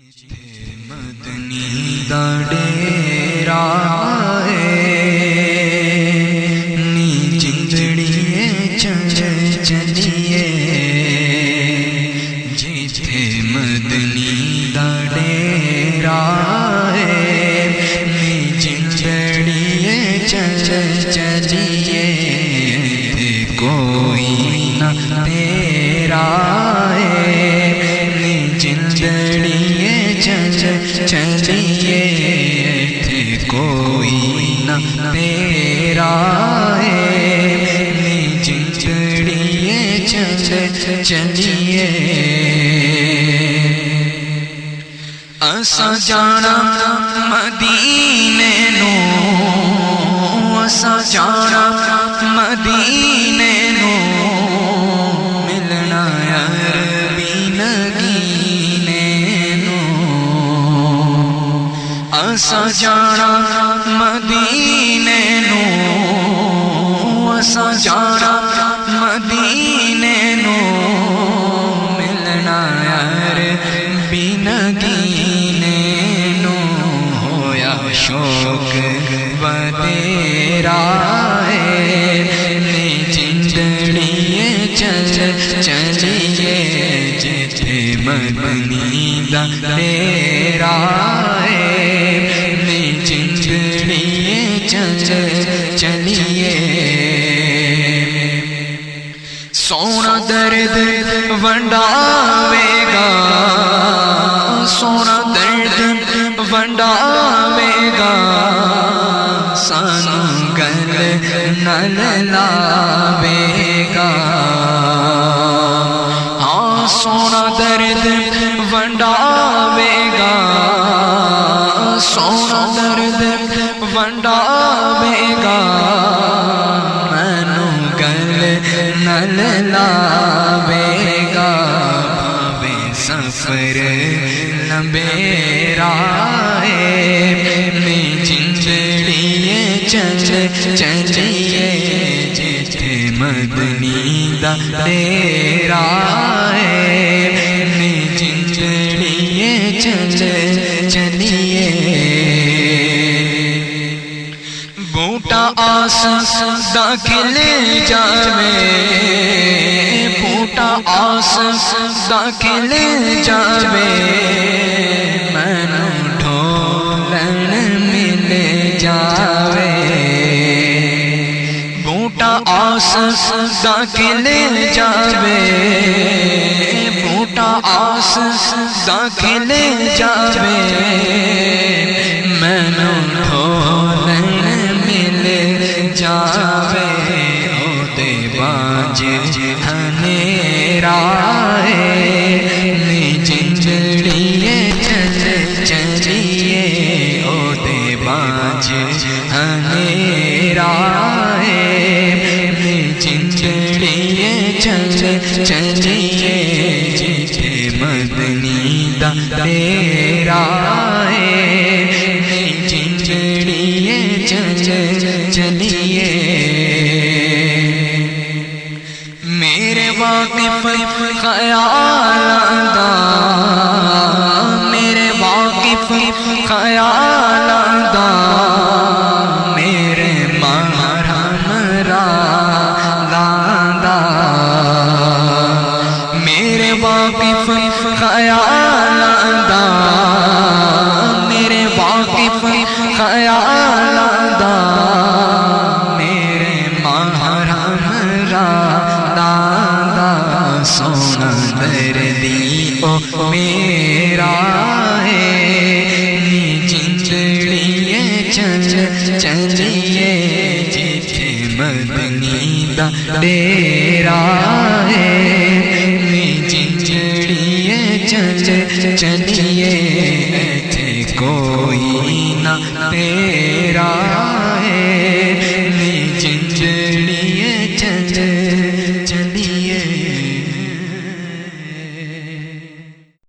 جتھے مدنی دا ڈیرا نی جندڑیے چلیے جتھے مدنی دا ڈیرا نی جندڑیے چلیے کوئی نہ تیرا نی جندڑیے چلیے تھے کوئی نہ تیرا نی جندڑیے چلیے اساں جانا مدینے نو اساں جانا مدینے نو ملنا عربی نگینے نو اساں جانا مدینے نو اساں جانا مدینے نو ملنا عربی نگینے نو ہویا شوق وتیرا نی جندڑیے چلیے جتھے مدنی دا ڈیرا نی جندڑیے چلیے سونا درد ونڈاوے گا سونا درد ونڈاوے گا سانو گل نہ لاوے گا ہاں سونا درد ونڈاوے گا سونا درد ونڈاوے گا مینو گل نہ لاوے گا بھاوے سفر لمبے راہ نی جندڑیے چلیے جتھے مدنی دا ڈیرا نی جندڑیے چلیے بوٹا آس دا کھل جاوے بوٹا آس دا کھل جاوے مینو ڈھولن مل جاوے بوٹا آس دا کھل جاوے بوٹا آس دا کھل جاوے مینو ڈھولن جاوے او دے باج ہنیرا نی جندڑیے چلیے او دے باج ہنیرا نی جندڑیے چلیے جتھے مدنی دا ڈیرا نی جندڑیے چلیے میرے واقف خیال دا میرے واقف خیال دا میرے محرم لاندا میرے واقف خیال دا میرے واقف خیال دا میرے محرم لاندا سونا دردی او میرا نی جندڑیے چلیے جتھے مدنی دا ڈیرا نی جندڑیے چلیے ایتھے کوئی نہ تیرا